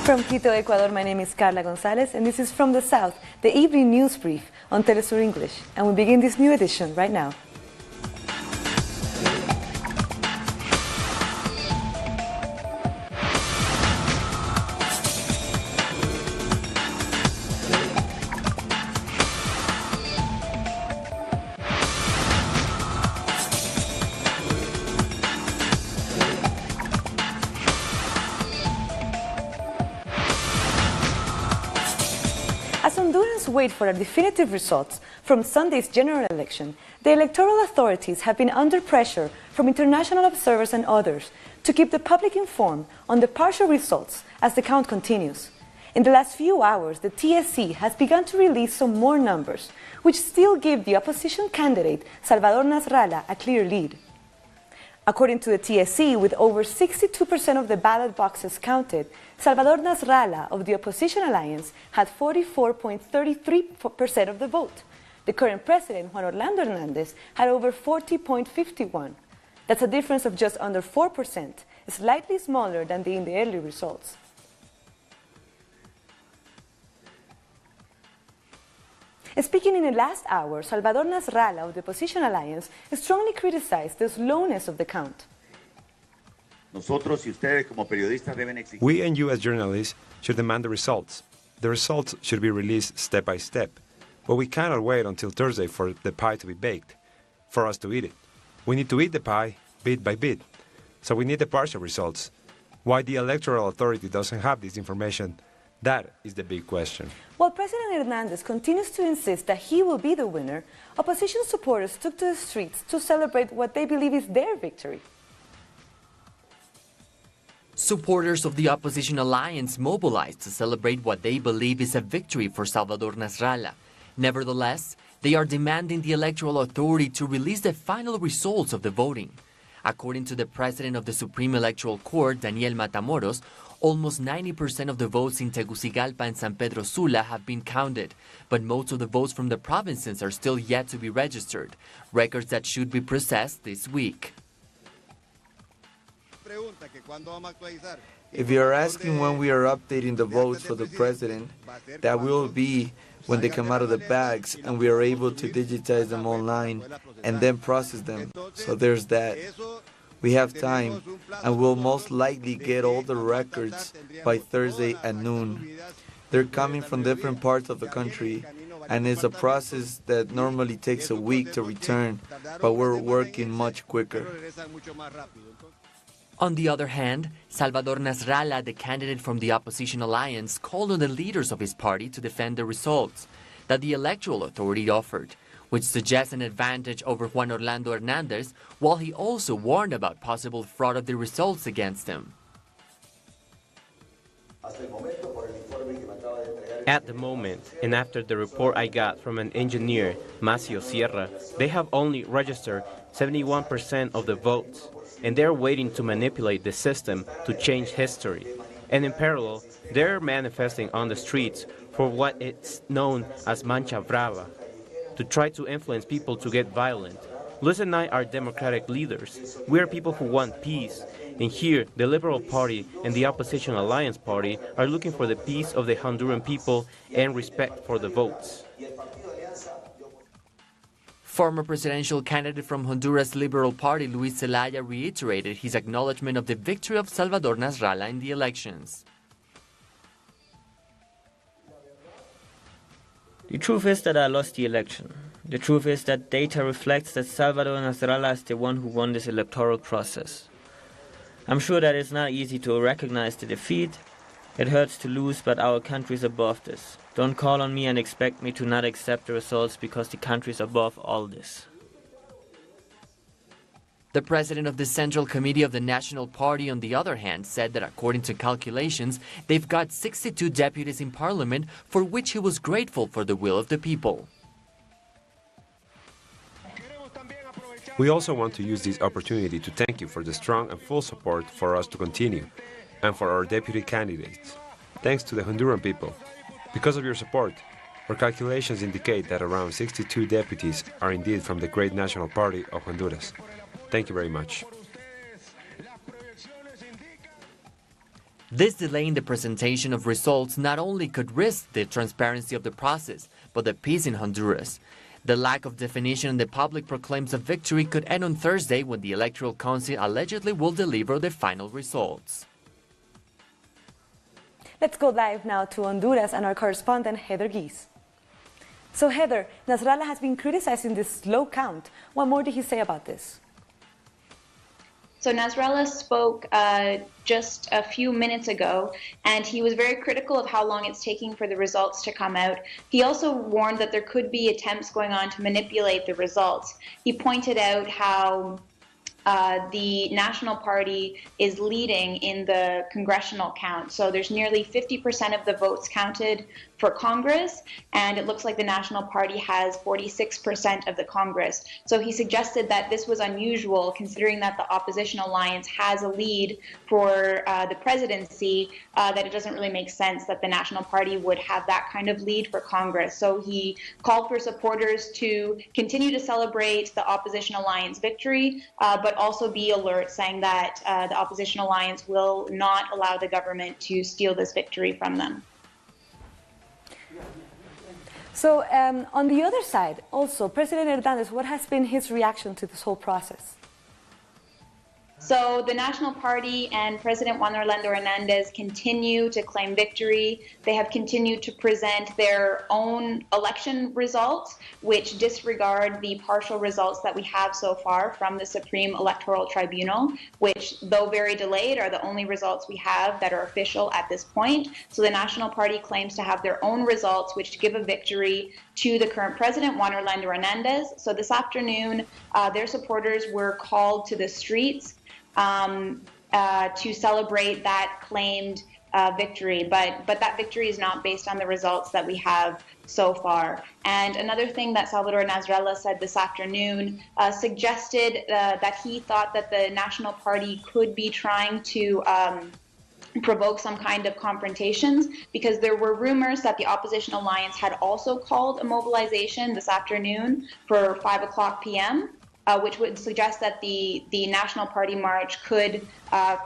From Quito, Ecuador, my name is Carla Gonzalez, and this is From the South, the evening news brief on Telesur English. And we begin this new edition right now. As Hondurans wait for definitive results from Sunday's general election, the electoral authorities have been under pressure from international observers and others to keep the public informed on the partial results as the count continues. In the last few hours, the TSE has begun to release some more numbers, which still give the opposition candidate Salvador Nasralla a clear lead. According to the TSE, with over 62% of the ballot boxes counted, Salvador Nasralla of the opposition alliance had 44.33% of the vote. The current president, Juan Orlando Hernández, had over 40.51%. That's a difference of just under 4%, slightly smaller than in the early results. Speaking in the last hour, Salvador Nasralla of the opposition alliance strongly criticized the slowness of the count. We and you as journalists should demand the results. The results should be released step by step. But we cannot wait until Thursday for the pie to be baked, for us to eat it. We need to eat the pie bit by bit. So we need the partial results. Why the electoral authority doesn't have this information, that is the big question. While President Hernández continues to insist that he will be the winner, opposition supporters took to the streets to celebrate what they believe is their victory. Supporters of the opposition alliance mobilized to celebrate what they believe is a victory for Salvador Nasralla. Nevertheless, they are demanding the electoral authority to release the final results of the voting. According to the president of the Supreme Electoral Court, Daniel Matamoros, almost 90% of the votes in Tegucigalpa and San Pedro Sula have been counted, but most of the votes from the provinces are still yet to be registered, records that should be processed this week. If you are asking when we are updating the votes for the president, that will be when they come out of the bags and we are able to digitize them online and then process them. So there's that. We have time, and we'll most likely get all the records by Thursday at noon. They're coming from different parts of the country, and it's a process that normally takes a week to return, but we're working much quicker. On the other hand, Salvador Nasralla, the candidate from the opposition alliance, called on the leaders of his party to defend the results that the electoral authority offered, which suggests an advantage over Juan Orlando Hernández, while he also warned about possible fraud of the results against him. At the moment, and after the report I got from an engineer, Macio Sierra, they have only registered 71% of the votes, and they're waiting to manipulate the system to change history. And in parallel, they're manifesting on the streets for what is known as Mancha Brava, to try to influence people to get violent. Luis and I are democratic leaders. We are people who want peace. And here, the Liberal Party and the Opposition Alliance Party are looking for the peace of the Honduran people and respect for the votes. Former presidential candidate from Honduras Liberal Party, Luis Zelaya, reiterated his acknowledgement of the victory of Salvador Nasralla in the elections. The truth is that I lost the election. The truth is that data reflects that Salvador Nasralla is the one who won this electoral process. I'm sure that it's not easy to recognize the defeat. It hurts to lose, but our country is above this. Don't call on me and expect me to not accept the results because the country is above all this. The president of the Central Committee of the National Party, on the other hand, said that according to calculations, they've got 62 deputies in parliament, for which he was grateful for the will of the people. We also want to use this opportunity to thank you for the strong and full support for us to continue, and for our deputy candidates. Thanks to the Honduran people. Because of your support, our calculations indicate that around 62 deputies are indeed from the great National Party of Honduras. Thank you very much. This delay in the presentation of results not only could risk the transparency of the process, but the peace in Honduras. The lack of definition in the public proclaims a victory could end on Thursday when the Electoral Council allegedly will deliver the final results. Let's go live now to Honduras and our correspondent Heather Gies. So Heather, Nasrallah has been criticizing this slow count. What more did he say about this? So Nasrallah spoke just a few minutes ago, and he was very critical of how long it's taking for the results to come out. He also warned that there could be attempts going on to manipulate the results. He pointed out how the National Party is leading in the congressional count. So there's nearly 50% of the votes counted for Congress, and it looks like the National Party has 46% of the Congress. So he suggested that this was unusual, considering that the opposition alliance has a lead for the presidency, that it doesn't really make sense that the National Party would have that kind of lead for Congress. So he called for supporters to continue to celebrate the opposition alliance victory, but also be alert, saying that the opposition alliance will not allow the government to steal this victory from them. So on the other side, also, President Hernandez, what has been his reaction to this whole process? So the National Party and President Juan Orlando Hernandez continue to claim victory. They have continued to present their own election results, which disregard the partial results that we have so far from the Supreme Electoral Tribunal, which, though very delayed, are the only results we have that are official at this point. So the National Party claims to have their own results, which give a victory to the current president, Juan Orlando Hernandez. So this afternoon, their supporters were called to the streets to celebrate that claimed victory, but that victory is not based on the results that we have so far. And another thing that Salvador Nasrallah said this afternoon suggested that he thought that the National Party could be trying to provoke some kind of confrontations, because there were rumors that the opposition alliance had also called a mobilization this afternoon for 5:00 p.m., which would suggest that the National Party march could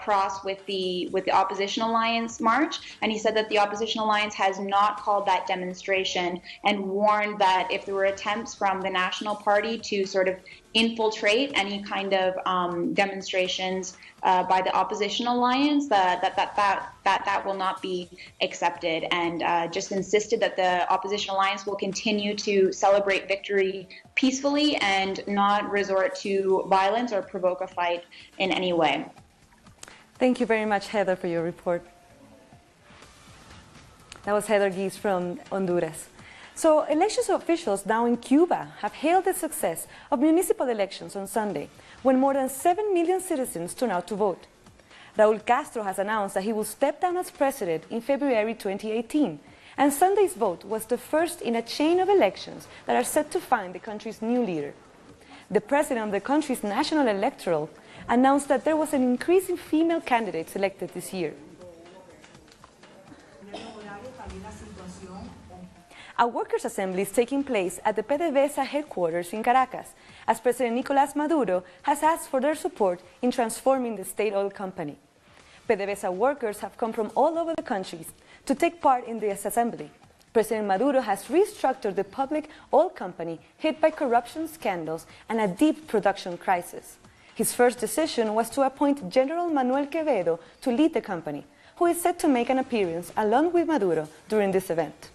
cross with the opposition alliance march. And he said that the opposition alliance has not called that demonstration, and warned that if there were attempts from the National Party to sort of infiltrate any kind of demonstrations by the opposition alliance, that will not be accepted, and just insisted that the opposition alliance will continue to celebrate victory peacefully and not resort to violence or provoke a fight in any way. Thank you very much, Heather, for your report. That was Heather Gies from Honduras. So elections officials now in Cuba have hailed the success of municipal elections on Sunday, when more than 7 million citizens turned out to vote. Raúl Castro has announced that he will step down as president in February 2018, and Sunday's vote was the first in a chain of elections that are set to find the country's new leader. The president of the country's national electoral announced that there was an increase in female candidates elected this year. A workers' assembly is taking place at the PDVSA headquarters in Caracas, as President Nicolás Maduro has asked for their support in transforming the state oil company. PDVSA workers have come from all over the country to take part in this assembly. President Maduro has restructured the public oil company hit by corruption scandals and a deep production crisis. His first decision was to appoint General Manuel Quevedo to lead the company, who is set to make an appearance along with Maduro during this event.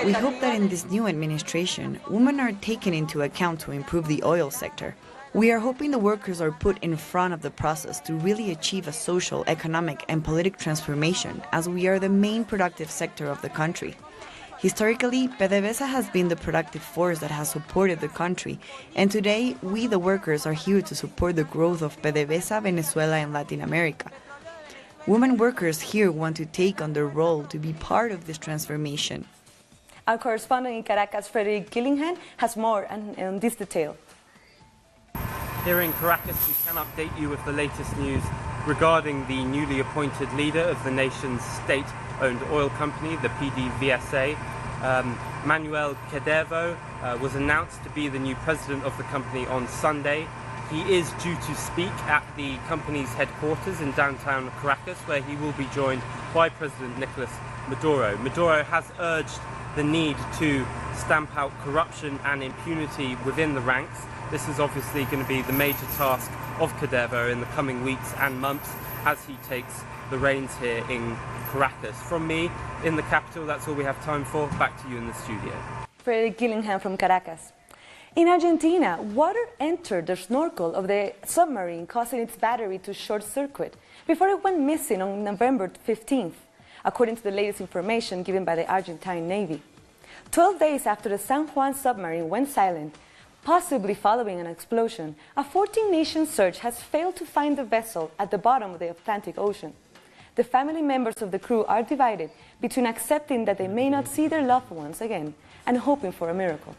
We hope that in this new administration, women are taken into account to improve the oil sector. We are hoping the workers are put in front of the process to really achieve a social, economic, and political transformation, as we are the main productive sector of the country. Historically, PDVSA has been the productive force that has supported the country, and today, we, the workers, are here to support the growth of PDVSA, Venezuela, and Latin America. Women workers here want to take on their role to be part of this transformation. Our correspondent in Caracas, Frederick Gillingham, has more on this detail. Here in Caracas, we can update you with the latest news regarding the newly appointed leader of the nation's state-owned oil company, the PDVSA. Manuel Quevedo was announced to be the new president of the company on Sunday. He is due to speak at the company's headquarters in downtown Caracas, where he will be joined by President Nicolas Maduro. Maduro has urged the need to stamp out corruption and impunity within the ranks. This is obviously going to be the major task of Cadeva in the coming weeks and months as he takes the reins here in Caracas. From me, in the capital, that's all we have time for. Back to you in the studio. Frederick Gillingham from Caracas. In Argentina, water entered the snorkel of the submarine, causing its battery to short-circuit before it went missing on November 15th, according to the latest information given by the Argentine Navy. 12 days after the San Juan submarine went silent, possibly following an explosion, a 14-nation search has failed to find the vessel at the bottom of the Atlantic Ocean. The family members of the crew are divided between accepting that they may not see their loved ones again and hoping for a miracle.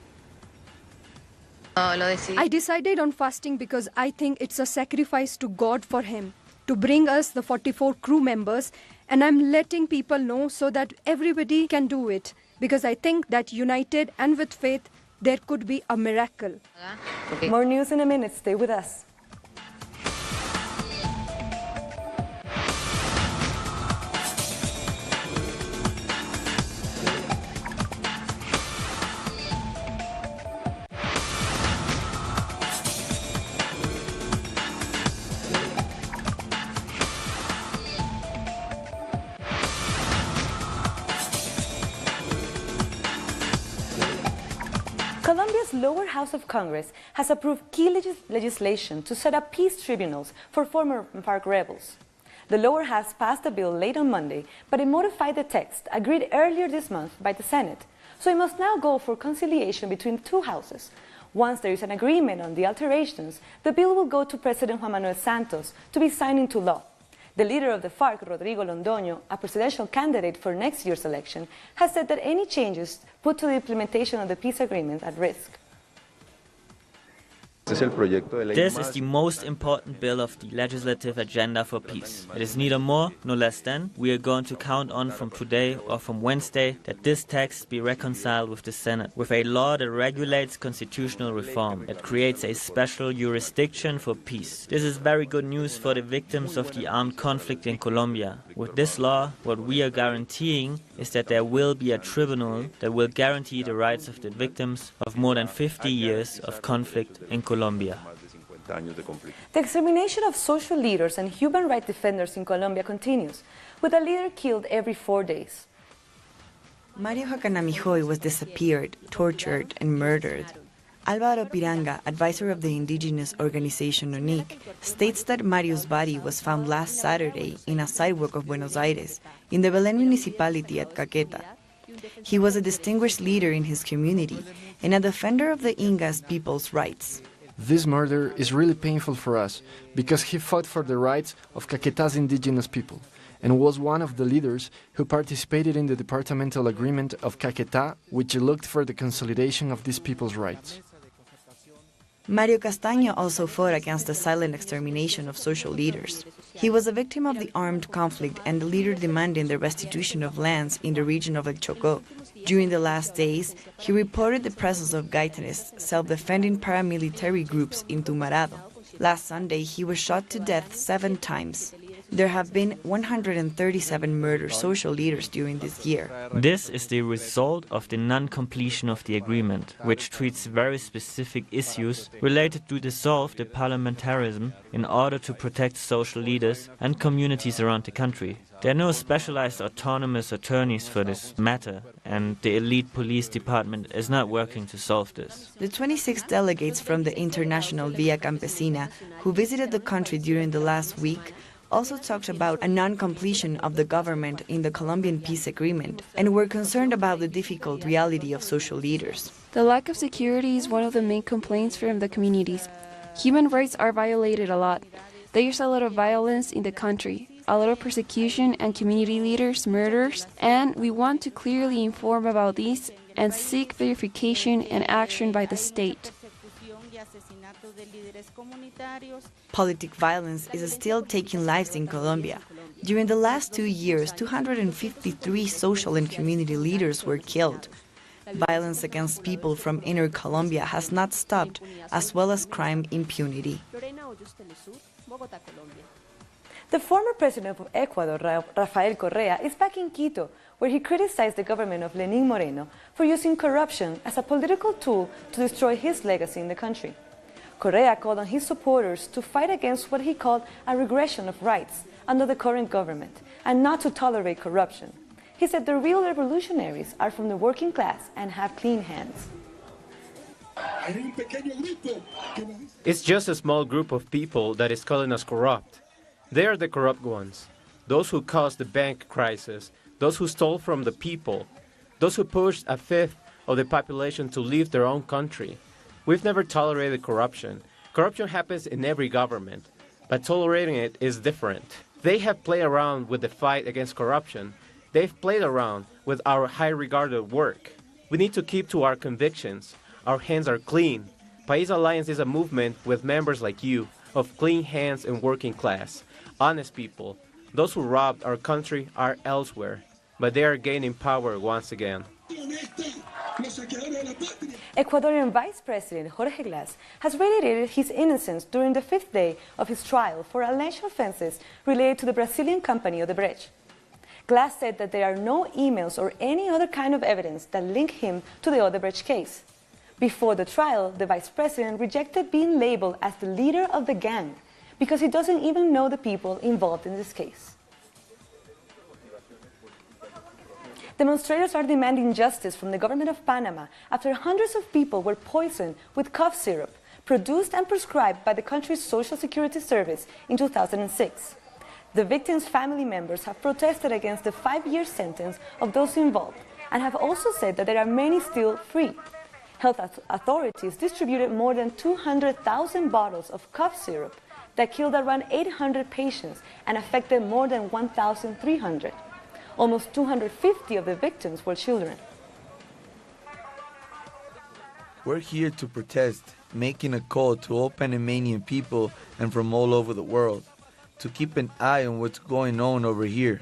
I decided on fasting because I think it's a sacrifice to God for him to bring us the 44 crew members, and I'm letting people know so that everybody can do it, because I think that united and with faith there could be a miracle. More news in a minute. Stay with us. Colombia's lower house of Congress has approved key legislation to set up peace tribunals for former FARC rebels. The lower house passed the bill late on Monday, but it modified the text agreed earlier this month by the Senate, so it must now go for conciliation between two houses. Once there is an agreement on the alterations, the bill will go to President Juan Manuel Santos to be signed into law. The leader of the FARC, Rodrigo Londoño, a presidential candidate for next year's election, has said that any changes put to the implementation of the peace agreement at risk. This is the most important bill of the legislative agenda for peace. It is neither more nor less than we are going to count on from today or from Wednesday that this text be reconciled with the Senate, with a law that regulates constitutional reform, that creates a special jurisdiction for peace. This is very good news for the victims of the armed conflict in Colombia. With this law, what we are guaranteeing is that there will be a tribunal that will guarantee the rights of the victims of more than 50 years of conflict in Colombia. The extermination of social leaders and human rights defenders in Colombia continues, with a leader killed every 4 days. Mario Jacanamijoy was disappeared, tortured, and murdered. Álvaro Piranga, advisor of the indigenous organization UNIC, states that Mario's body was found last Saturday in a sidewalk of Buenos Aires, in the Belén municipality at Caqueta. He was a distinguished leader in his community and a defender of the Ingas people's rights. This murder is really painful for us because he fought for the rights of Caqueta's indigenous people and was one of the leaders who participated in the departmental agreement of Caqueta, which looked for the consolidation of these people's rights. Mario Castaño also fought against the silent extermination of social leaders. He was a victim of the armed conflict and the leader demanding the restitution of lands in the region of El Chocó. During the last days, he reported the presence of Gaitanists, self-defending paramilitary groups in Tumarado. Last Sunday, he was shot to death 7 times. There have been 137 murdered social leaders during this year. This is the result of the non-completion of the agreement, which treats very specific issues related to dissolve the parliamentarism in order to protect social leaders and communities around the country. There are no specialized autonomous attorneys for this matter, and the elite police department is not working to solve this. The 26 delegates from the International Via Campesina who visited the country during the last week also talked about a non-completion of the government in the Colombian peace agreement and were concerned about the difficult reality of social leaders. The lack of security is one of the main complaints from the communities. Human rights are violated a lot. There's a lot of violence in the country, a lot of persecution and community leaders, murders, and we want to clearly inform about these and seek verification and action by the state. Politic violence is still taking lives in Colombia. During the last 2 years, 253 social and community leaders were killed. Violence against people from inner Colombia has not stopped, as well as crime impunity. The former president of Ecuador, Rafael Correa, is back in Quito, where he criticized the government of Lenín Moreno for using corruption as a political tool to destroy his legacy in the country. Correa called on his supporters to fight against what he called a regression of rights under the current government and not to tolerate corruption. He said the real revolutionaries are from the working class and have clean hands. It's just a small group of people that is calling us corrupt. They are the corrupt ones, those who caused the bank crisis, those who stole from the people, those who pushed a fifth of the population to leave their own country. We've never tolerated corruption. Corruption happens in every government, but tolerating it is different. They have played around with the fight against corruption. They've played around with our high-regarded work. We need to keep to our convictions. Our hands are clean. País Alliance is a movement with members like you, of clean hands and working class, honest people. Those who robbed our country are elsewhere, but they are gaining power once again. Ecuadorian Vice President Jorge Glass has reiterated his innocence during the 5th day of his trial for alleged offenses related to the Brazilian company Odebrecht. Glass said that there are no emails or any other kind of evidence that link him to the Odebrecht case. Before the trial, the vice president rejected being labeled as the leader of the gang because he doesn't even know the people involved in this case. Demonstrators are demanding justice from the government of Panama after hundreds of people were poisoned with cough syrup produced and prescribed by the country's Social Security Service in 2006. The victims' family members have protested against the 5-year sentence of those involved and have also said that there are many still free. Health authorities distributed more than 200,000 bottles of cough syrup that killed around 800 patients and affected more than 1,300. Almost 250 of the victims were children. We're here to protest, making a call to all Panamanian people and from all over the world to keep an eye on what's going on over here.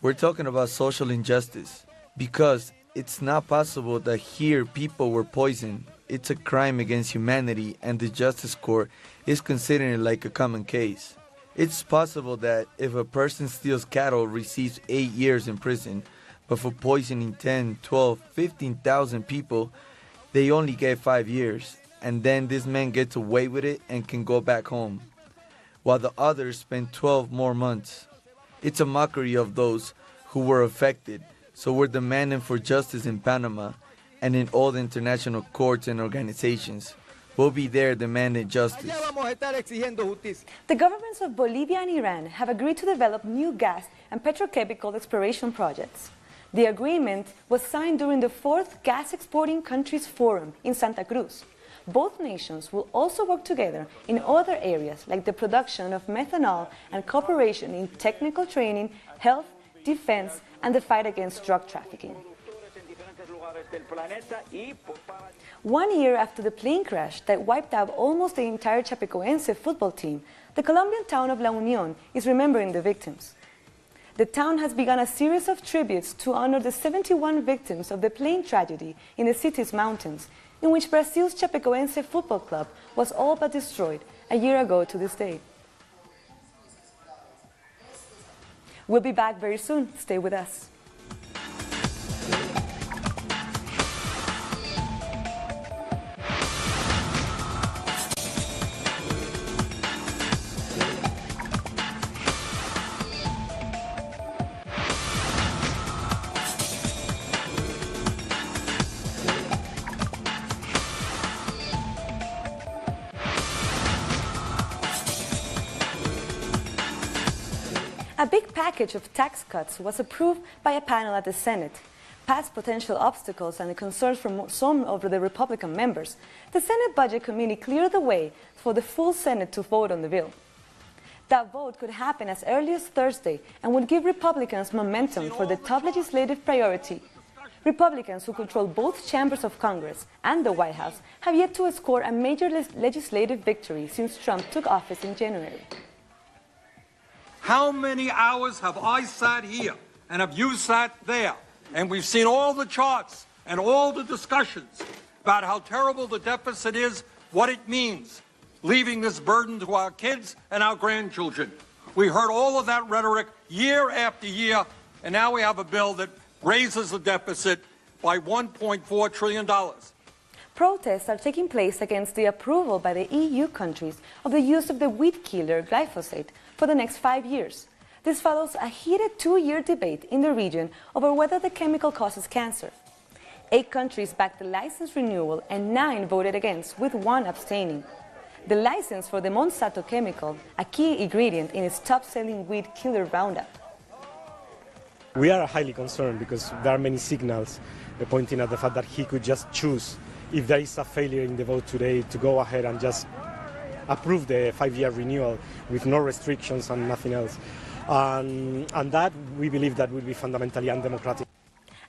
We're talking about social injustice because it's not possible that here people were poisoned. It's a crime against humanity and the Justice Court is considering it like a common case. It's possible that if a person steals cattle receives 8 years in prison, but for poisoning 10, 12, 15,000 people, they only get 5 years, and then this man gets away with it and can go back home, while the others spend 12 more months. It's a mockery of those who were affected, so we're demanding for justice in Panama and in all the international courts and organizations. We'll be there demanding justice. The governments of Bolivia and Iran have agreed to develop new gas and petrochemical exploration projects. The agreement was signed during the 4th Gas Exporting Countries Forum in Santa Cruz. Both nations will also work together in other areas like the production of methanol and cooperation in technical training, health, defense, and the fight against drug trafficking. 1 year after the plane crash that wiped out almost the entire Chapecoense football team, the Colombian town of La Unión is remembering the victims. The town has begun a series of tributes to honor the 71 victims of the plane tragedy in the city's mountains, in which Brazil's Chapecoense football club was all but destroyed a year ago to this day. We'll be back very soon. Stay with us. A big package of tax cuts was approved by a panel at the Senate. Past potential obstacles and the concerns from some of the Republican members, the Senate Budget Committee cleared the way for the full Senate to vote on the bill. That vote could happen as early as Thursday and would give Republicans momentum for the top legislative priority. Republicans who control both chambers of Congress and the White House have yet to score a major legislative victory since Trump took office in January. How many hours have I sat here and have you sat there? And we've seen all the charts and all the discussions about how terrible the deficit is, what it means, leaving this burden to our kids and our grandchildren. We heard all of that rhetoric year after year, and now we have a bill that raises the deficit by $1.4 trillion. Protests are taking place against the approval by the EU countries of the use of the weed killer Glyphosate for the next 5 years. This follows a heated 2-year debate in the region over whether the chemical causes cancer. 8 countries backed the license renewal and 9 voted against, with 1 abstaining. The license for the Monsanto chemical, a key ingredient in its top-selling weed killer Roundup. We are highly concerned because there are many signals pointing at the fact that he could just choose, if there is a failure in the vote today, to go ahead and just approve the 5-year renewal with no restrictions and nothing else. And that, we believe, that will be fundamentally undemocratic.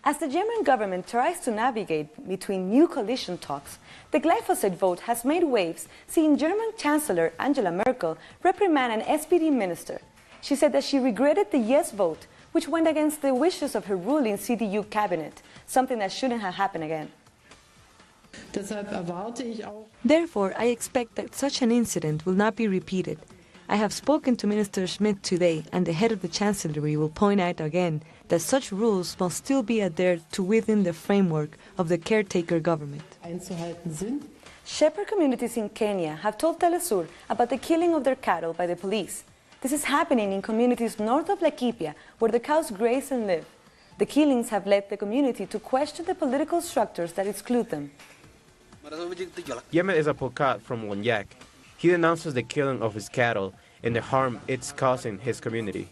As the German government tries to navigate between new coalition talks, the glyphosate vote has made waves, seeing German Chancellor Angela Merkel reprimand an SPD minister. She said that she regretted the yes vote, which went against the wishes of her ruling CDU cabinet, something that shouldn't have happened again. Therefore, I expect that such an incident will not be repeated. I have spoken to Minister Schmidt today, and the head of the Chancellery will point out again that such rules must still be adhered to within the framework of the caretaker government. Shepherd communities in Kenya have told Telesur about the killing of their cattle by the police. This is happening in communities north of Laikipia, where the cows graze and live. The killings have led the community to question the political structures that exclude them. Yemen is a Pokat from Wonyak. He denounces the killing of his cattle and the harm it's causing his community.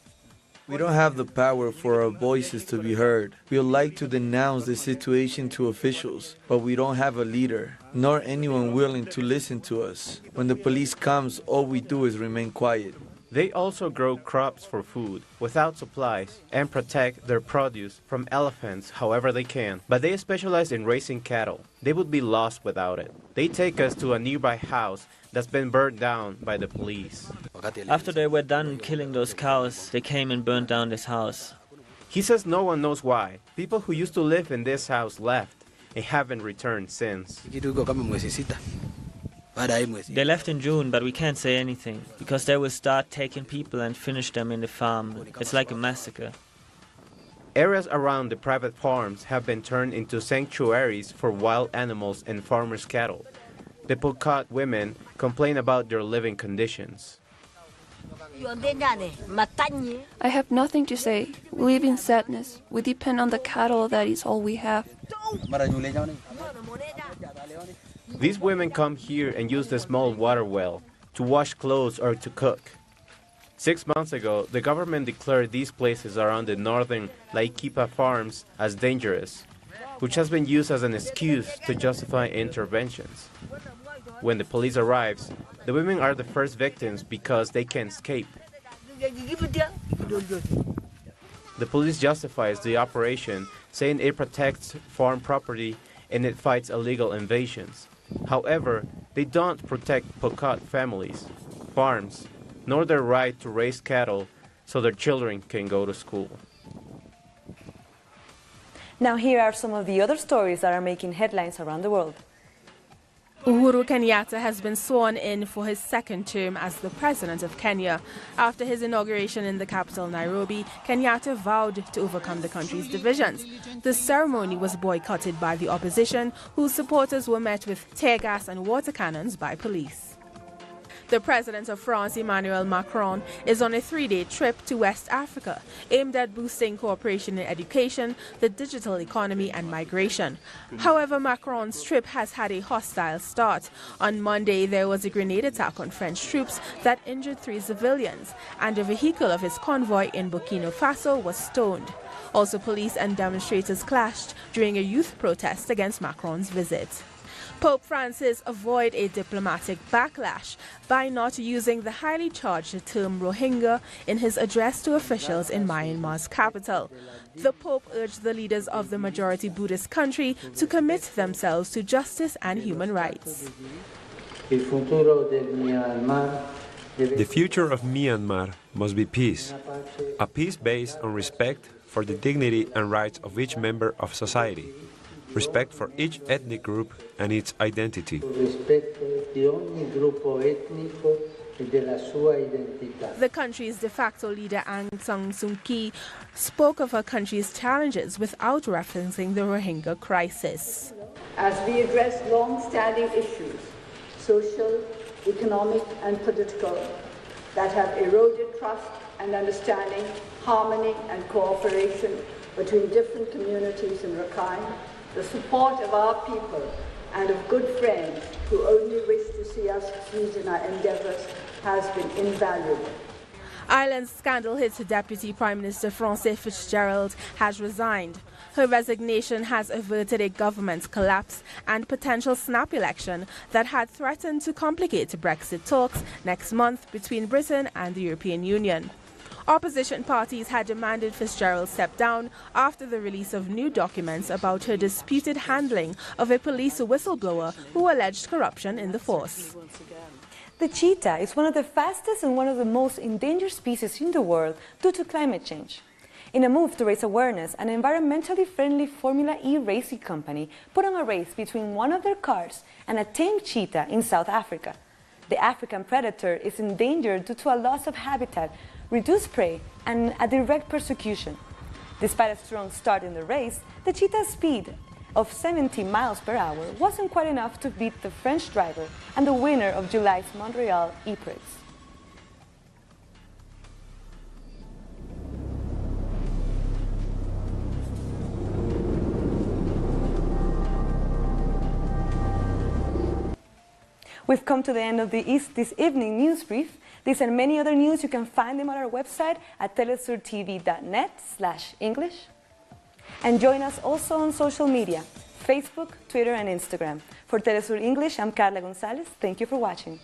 We don't have the power for our voices to be heard. We would like to denounce the situation to officials, but we don't have a leader, nor anyone willing to listen to us. When the police comes, all we do is remain quiet. They also grow crops for food without supplies and protect their produce from elephants however they can. But they specialize in raising cattle. They would be lost without it. They take us to a nearby house that's been burned down by the police. After they were done killing those cows, they came and burned down this house. He says no one knows why. People who used to live in this house left and haven't returned since. They left in June, but we can't say anything, because they will start taking people and finish them in the farm. It's like a massacre. Areas around the private farms have been turned into sanctuaries for wild animals and farmers' cattle. The Pokat women complain about their living conditions. I have nothing to say. We live in sadness. We depend on the cattle. That is all we have. These women come here and use the small water well to wash clothes or to cook. 6 months ago, the government declared these places around the northern Laikipia farms as dangerous, which has been used as an excuse to justify interventions. When the police arrives, the women are the first victims because they can escape. The police justifies the operation, saying it protects farm property and it fights illegal invasions. However, they don't protect Pokat families, farms, nor their right to raise cattle so their children can go to school. Now here are some of the other stories that are making headlines around the world. Uhuru Kenyatta has been sworn in for his second term as the president of Kenya. After his inauguration in the capital, Nairobi, Kenyatta vowed to overcome the country's divisions. The ceremony was boycotted by the opposition, whose supporters were met with tear gas and water cannons by police. The president of France, Emmanuel Macron, is on a 3-day trip to West Africa, aimed at boosting cooperation in education, the digital economy and migration. However, Macron's trip has had a hostile start. On Monday, there was a grenade attack on French troops that injured 3 civilians, and a vehicle of his convoy in Burkina Faso was stoned. Also, police and demonstrators clashed during a youth protest against Macron's visit. Pope Francis avoided a diplomatic backlash by not using the highly charged term Rohingya in his address to officials in Myanmar's capital. The Pope urged the leaders of the majority Buddhist country to commit themselves to justice and human rights. The future of Myanmar must be peace, a peace based on respect for the dignity and rights of each member of society. respect for each ethnic group and its identity. The country's de facto leader Aung San Suu Kyi spoke of her country's challenges without referencing the Rohingya crisis. As we address long-standing issues, social, economic and political, that have eroded trust and understanding, harmony and cooperation between different communities in Rakhine, the support of our people and of good friends who only wish to see us succeed in our endeavours has been invaluable. Ireland's scandal-hit Deputy Prime Minister Frances Fitzgerald has resigned. Her resignation has averted a government collapse and potential snap election that had threatened to complicate Brexit talks next month between Britain and the European Union. Opposition parties had demanded Fitzgerald step down after the release of new documents about her disputed handling of a police whistleblower who alleged corruption in the force. The cheetah is one of the fastest and one of the most endangered species in the world due to climate change. In a move to raise awareness, an environmentally friendly Formula E racing company put on a race between one of their cars and a tame cheetah in South Africa. The African predator is endangered due to a loss of habitat, reduced prey, and a direct persecution. Despite a strong start in the race, the cheetah's speed of 70 miles per hour wasn't quite enough to beat the French driver and the winner of July's Montreal E-Prix. We've come to the end of this evening news brief. These and many other news, you can find them on our website at telesurtv.net/English. And join us also on social media, Facebook, Twitter and Instagram. For Telesur English, I'm Carla Gonzalez. Thank you for watching.